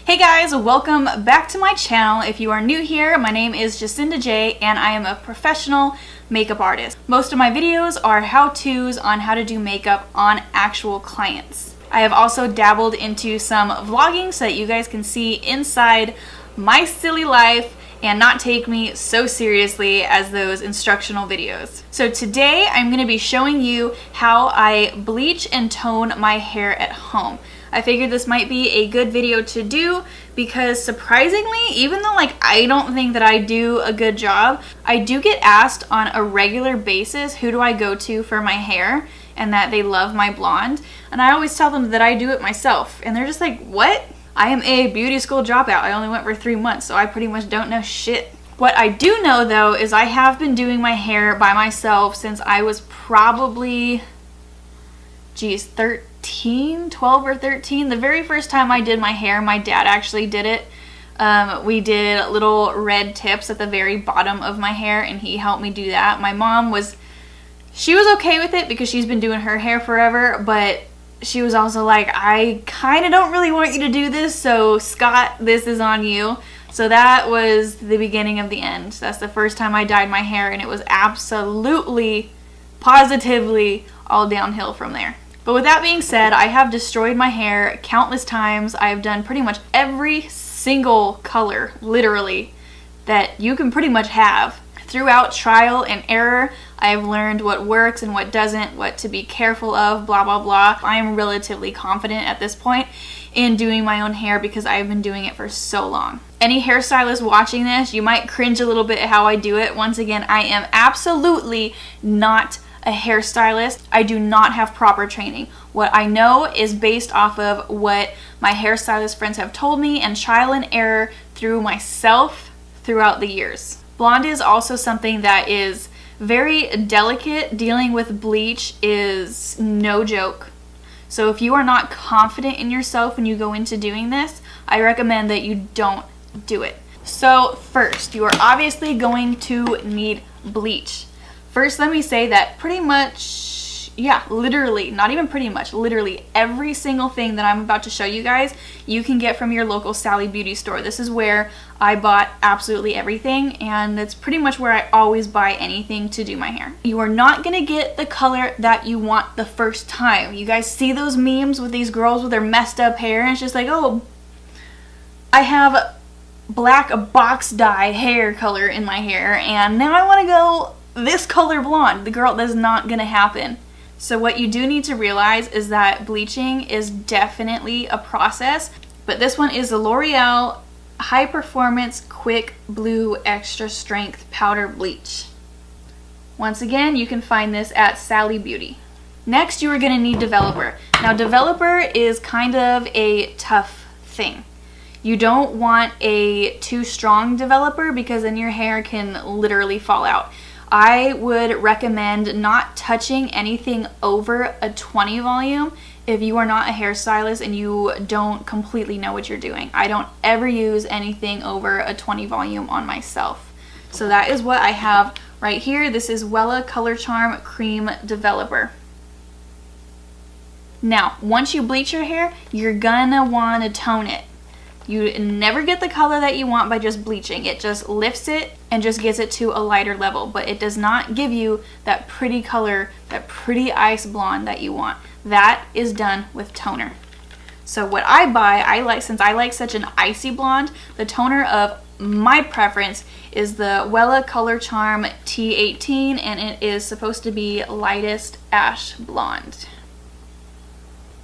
Hey guys, welcome back to my channel. If you are new here, my name is Jacynda J and I am a professional makeup artist. Most of my videos are how-tos on how to do makeup on actual clients. I have also dabbled into some vlogging so that you guys can see inside my silly life and not take me so seriously as those instructional videos. So today I'm going to be showing you how I bleach and tone my hair at home. I figured this might be a good video to do because surprisingly, even though I don't think that I do a good job, I do get asked on a regular basis who do I go to for my hair and that they love my blonde. And I always tell them that I do it myself. And they're just like, what? I am a beauty school dropout. I only went for 3 months, so I pretty much don't know shit. What I do know though is I have been doing my hair by myself since I was probably, 12 or 13. The very first time I did my hair, my dad actually did it. We did little red tips at the very bottom of my hair and he helped me do that. My mom she was okay with it because she's been doing her hair forever, but she was also like, I kind of don't really want you to do this, so Scott, this is on you. So that was the beginning of the end. That's the first time I dyed my hair and it was absolutely, positively all downhill from there. But with that being said, I have destroyed my hair countless times. I've done pretty much every single color, literally, that you can pretty much have. Throughout trial and error, I've learned what works and what doesn't, what to be careful of, blah, blah, blah. I am relatively confident at this point in doing my own hair because I've been doing it for so long. Any hairstylist watching this, you might cringe a little bit at how I do it. Once again, I am absolutely not a hairstylist. I do not have proper training. What I know is based off of what my hairstylist friends have told me and trial and error through myself throughout the years. Blonde is also something that is very delicate. Dealing with bleach is no joke. So if you are not confident in yourself when you go into doing this, I recommend that you don't do it. So first, you are obviously going to need bleach. First, let me say that pretty much, literally, not even pretty much, literally every single thing that I'm about to show you guys, you can get from your local Sally Beauty store. This is where I bought absolutely everything, and it's pretty much where I always buy anything to do my hair. You are not gonna get the color that you want the first time. You guys see those memes with these girls with their messed up hair, and it's just like, oh, I have black box dye hair color in my hair, and now I wanna go this color blonde. The girl, that's not gonna happen. So what you do need to realize is that bleaching is definitely a process, but this one is the L'Oreal High Performance Quick Blue Extra Strength Powder Bleach. Once again, you can find this at Sally Beauty. Next, you are gonna need developer. Now, developer is kind of a tough thing. You don't want a too strong developer because then your hair can literally fall out. I would recommend not touching anything over a 20 volume if you are not a hairstylist and you don't completely know what you're doing. I don't ever use anything over a 20 volume on myself. So that is what I have right here. This is Wella Color Charm Cream Developer. Now, once you bleach your hair, you're gonna want to tone it. You never get the color that you want by just bleaching. It just lifts it and just gets it to a lighter level, but it does not give you that pretty color, that pretty ice blonde that you want. That is done with toner. So what I buy, since I like such an icy blonde, the toner of my preference is the Wella Color Charm T18, and it is supposed to be lightest ash blonde.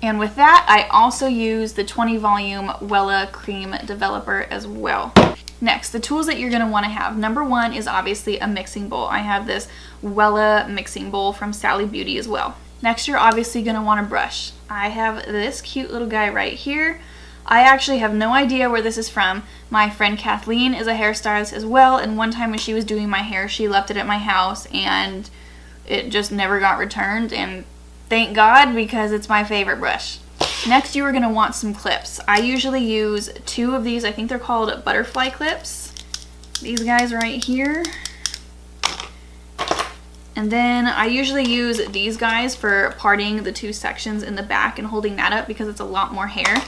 And with that, I also use the 20 volume Wella Cream Developer as well. Next, the tools that you're gonna wanna have. Number one is obviously a mixing bowl. I have this Wella mixing bowl from Sally Beauty as well. Next, you're obviously gonna want a brush. I have this cute little guy right here. I actually have no idea where this is from. My friend Kathleen is a hairstylist as well, and one time when she was doing my hair, she left it at my house and it just never got returned, and thank God, because it's my favorite brush. Next, you are going to want some clips. I usually use 2 of these. I think they're called butterfly clips. These guys right here. And then I usually use these guys for parting the 2 sections in the back and holding that up because it's a lot more hair.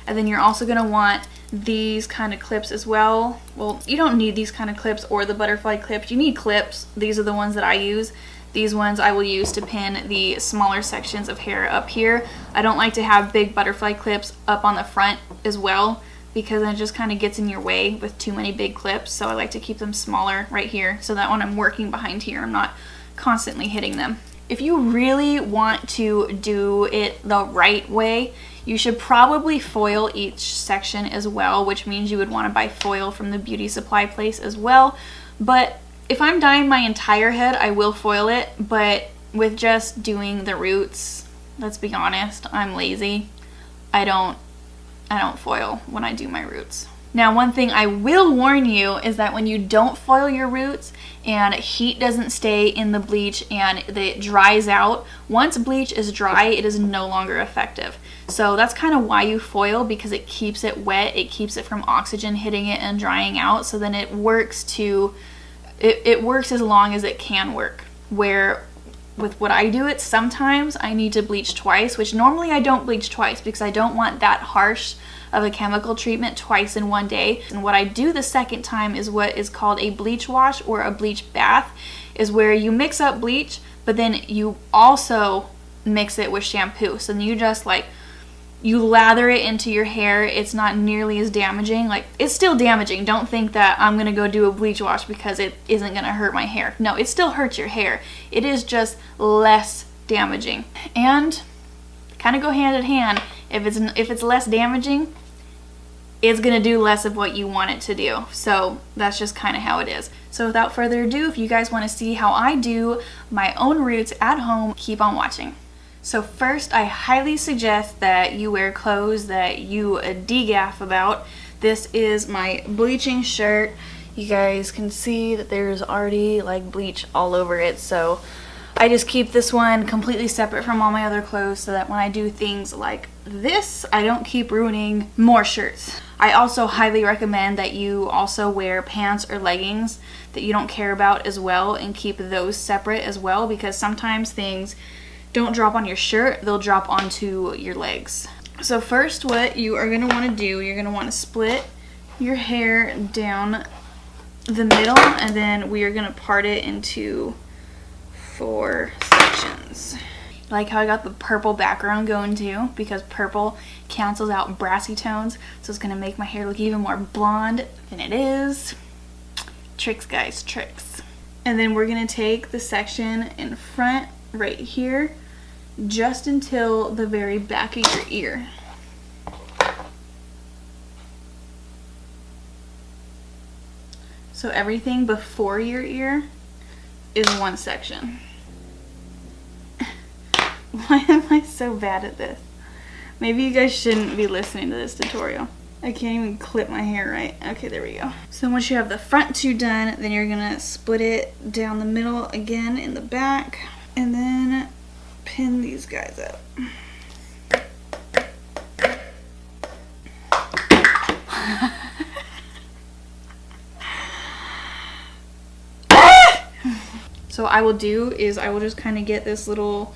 And then you're also going to want these kind of clips as well. Well, you don't need these kind of clips or the butterfly clips. You need clips. These are the ones that I use. These ones I will use to pin the smaller sections of hair up here. I don't like to have big butterfly clips up on the front as well, because it just kind of gets in your way with too many big clips. So I like to keep them smaller right here so that when I'm working behind here, I'm not constantly hitting them. If you really want to do it the right way, you should probably foil each section as well, which means you would want to buy foil from the beauty supply place as well. But if I'm dyeing my entire head, I will foil it, but with just doing the roots, let's be honest, I'm lazy. I don't foil when I do my roots. Now, one thing I will warn you is that when you don't foil your roots and heat doesn't stay in the bleach and it dries out, once bleach is dry, it is no longer effective. So that's kind of why you foil, because it keeps it wet, it keeps it from oxygen hitting it and drying out, so then it works it works as long as it can work. Where with what I do, sometimes I need to bleach twice, which normally I don't bleach twice because I don't want that harsh of a chemical treatment twice in one day. And what I do the second time is what is called a bleach wash or a bleach bath, is where you mix up bleach, but then you also mix it with shampoo. So then you just you lather it into your hair. It's not nearly as damaging. It's still damaging. Don't think that I'm gonna go do a bleach wash because it isn't gonna hurt my hair. No, it still hurts your hair. It is just less damaging. And kind of go hand in hand. If it's less damaging, it's gonna do less of what you want it to do. So that's just kind of how it is. So without further ado, if you guys want to see how I do my own roots at home, keep on watching. So first, I highly suggest that you wear clothes that you degaff about. This is my bleaching shirt. You guys can see that there's already bleach all over it, so I just keep this one completely separate from all my other clothes so that when I do things like this, I don't keep ruining more shirts. I also highly recommend that you also wear pants or leggings that you don't care about as well, and keep those separate as well, because sometimes things don't drop on your shirt, they'll drop onto your legs. So first, what you are going to want to do, you're going to want to split your hair down the middle, and then we are going to part it into 4 sections. Like how I got the purple background going too, because purple cancels out brassy tones, so it's going to make my hair look even more blonde than it is. Tricks, guys, tricks. And then we're going to take the section in front right here just until the very back of your ear. So everything before your ear is one section. Why am I so bad at this? Maybe you guys shouldn't be listening to this tutorial. I can't even clip my hair right. Okay, there we go. So once you have the front 2 done, then you're gonna split it down the middle again in the back, and then pin these guys up. So what I will do is I will just kind of get this little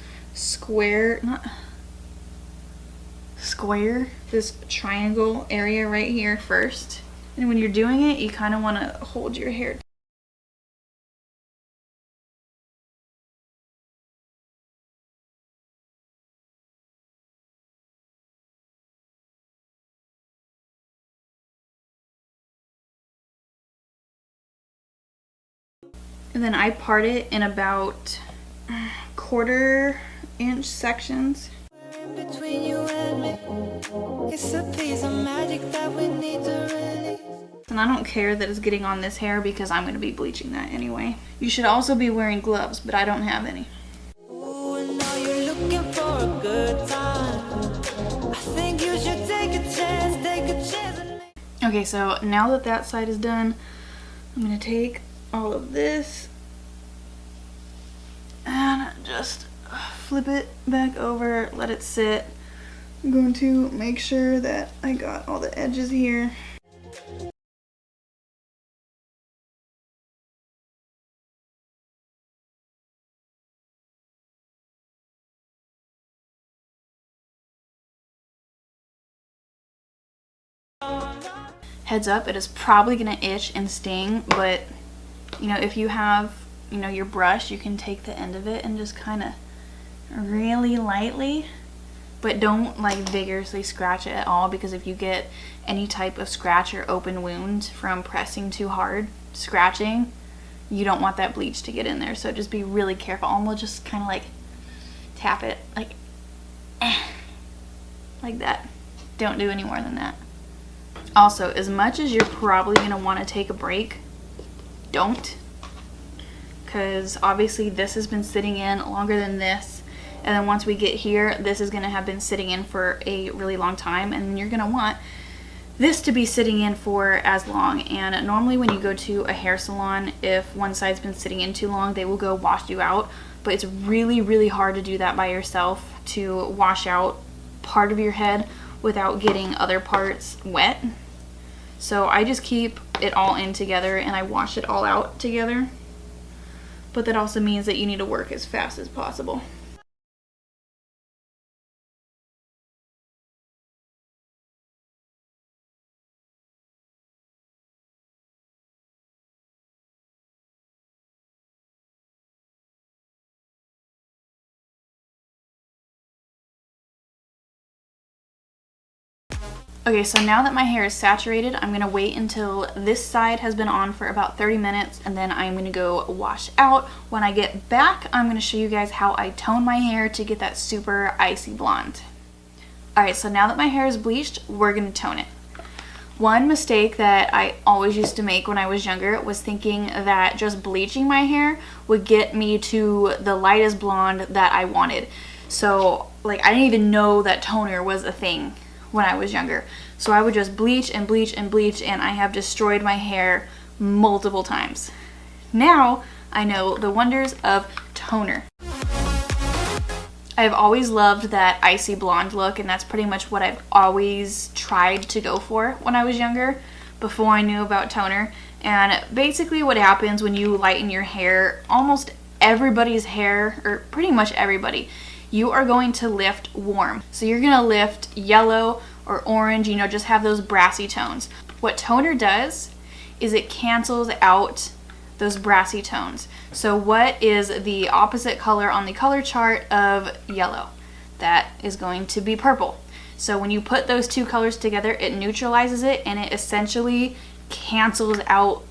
this triangle area right here first. And when you're doing it, you kind of want to hold your hair. And then I part it in about 1/4 inch sections. Between you and me, it's a piece of magic that we need to release. And I don't care that it's getting on this hair because I'm going to be bleaching that anyway. You should also be wearing gloves, but I don't have any. Ooh, and now you're looking for a good time. I think you should take a chance. Okay, so now that that side is done, I'm going to take all of this and just flip it back over, let it sit. I'm going to make sure that I got all the edges here. Heads up, it is probably gonna itch and sting, but you know, if you have, you know, your brush, you can take the end of it and just kind of really lightly, but don't like vigorously scratch it at all, because if you get any type of scratch or open wound from pressing too hard, scratching, you don't want that bleach to get in there. So just be really careful. Almost just kind of like tap it like like that. Don't do any more than that. Also, as much as you're probably going to want to take a break, don't, because obviously this has been sitting in longer than this, and then once we get here, this is going to have been sitting in for a really long time, and you're going to want this to be sitting in for as long. And normally when you go to a hair salon, if one side's been sitting in too long, they will go wash you out, but it's really hard to do that by yourself, to wash out part of your head without getting other parts wet. So I just keep it all in together and I wash it all out together. But that also means that you need to work as fast as possible. Okay, so now that my hair is saturated, I'm gonna wait until this side has been on for about 30 minutes, and then I'm gonna go wash out. When I get back, I'm gonna show you guys how I tone my hair to get that super icy blonde. All right, so now that my hair is bleached, we're gonna tone it. One mistake that I always used to make when I was younger was thinking that just bleaching my hair would get me to the lightest blonde that I wanted. So, like, I didn't even know that toner was a thing when I was younger. So I would just bleach and bleach and bleach, and I have destroyed my hair multiple times. Now I know the wonders of toner. I've always loved that icy blonde look, and that's pretty much what I've always tried to go for when I was younger, before I knew about toner. And basically what happens when you lighten your hair, almost everybody's hair, or pretty much everybody, you are going to lift warm. So you're gonna lift yellow or orange, you know, just have those brassy tones. What toner does is it cancels out those brassy tones. So what is the opposite color on the color chart of yellow? That is going to be purple. So when you put those two colors together, it neutralizes it and it essentially cancels out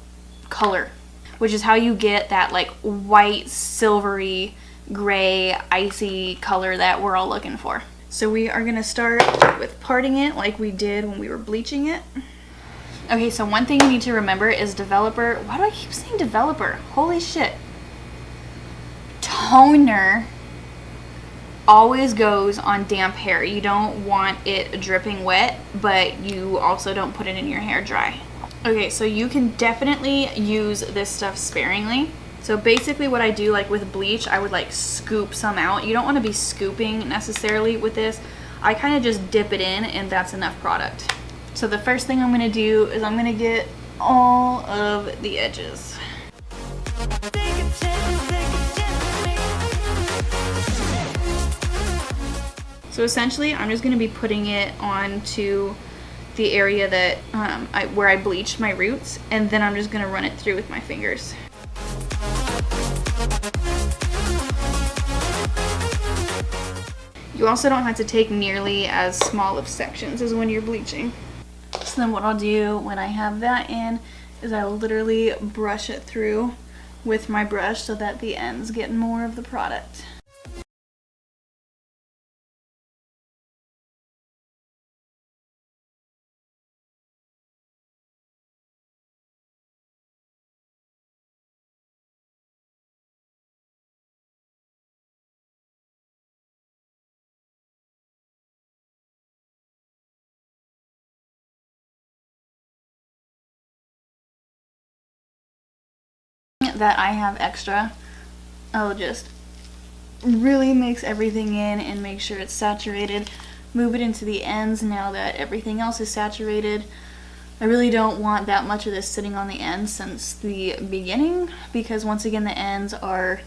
color, which is how you get that like white, silvery, gray, icy color that we're all looking for. So we are gonna start with parting it like we did when we were bleaching it. Okay, so one thing you need to remember is developer. Why do I keep saying developer? Holy shit. Toner always goes on damp hair. You don't want it dripping wet, but you also don't put it in your hair dry. Okay, so you can definitely use this stuff sparingly. So basically what I do, like with bleach, I would like scoop some out. You don't want to be scooping necessarily with this. I kind of just dip it in and that's enough product. So the first thing I'm going to do is I'm going to get all of the edges. So essentially I'm just going to be putting it onto the area that where I bleached my roots, and then I'm just going to run it through with my fingers. You also don't have to take nearly as small of sections as when you're bleaching. So then what I'll do when I have that in is I'll literally brush it through with my brush so that the ends get more of the product. That I have extra, I'll just really mix everything in and make sure it's saturated. Move it into the ends now that everything else is saturated. I really don't want that much of this sitting on the ends since the beginning, because once again the ends are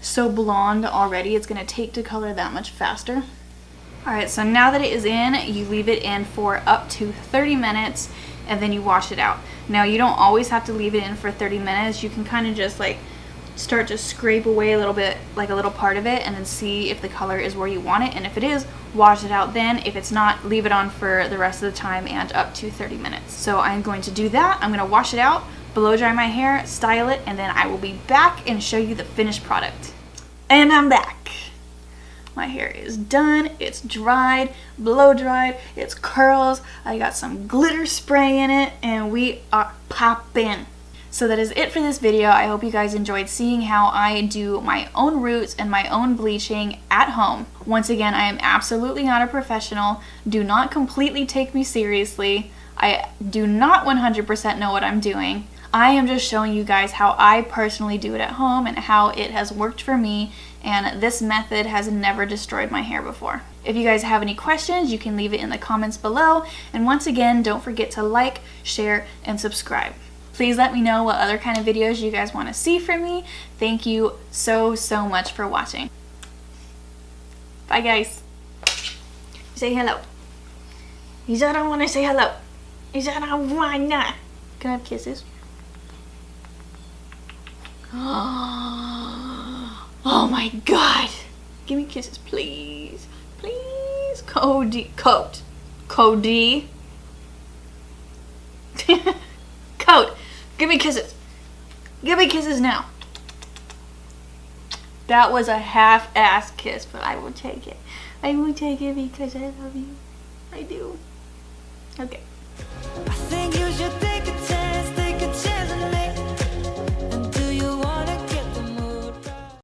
so blonde already, it's going to take to color that much faster. Alright, so now that it is in, you leave it in for up to 30 minutes, and then you wash it out. Now you don't always have to leave it in for 30 minutes. You can kind of just like start to scrape away a little bit, like a little part of it, and then see if the color is where you want it, and if it is, wash it out then. If it's not, leave it on for the rest of the time and up to 30 minutes. So I'm going to do that. I'm going to wash it out, blow dry my hair, style it, and then I will be back and show you the finished product. And I'm back. My hair is done, it's dried, blow dried, it's curls, I got some glitter spray in it, and we are poppin'. So that is it for this video. I hope you guys enjoyed seeing how I do my own roots and my own bleaching at home. Once again, I am absolutely not a professional. Do not completely take me seriously. I do not 100% know what I'm doing. I am just showing you guys how I personally do it at home and how it has worked for me, and this method has never destroyed my hair before. If you guys have any questions, you can leave it in the comments below, and once again, don't forget to like, share, and subscribe. Please let me know what other kind of videos you guys want to see from me. Thank you so much for watching. Bye guys. Say hello. You said I want to say hello. You said I want not. Can I have kisses? Oh my god. Give me kisses, please. Please. Cody. Coat. Cody. Coat. Give me kisses. Give me kisses now. That was a half-ass kiss, but I will take it. I will take it because I love you. I do. Okay. I think you should take a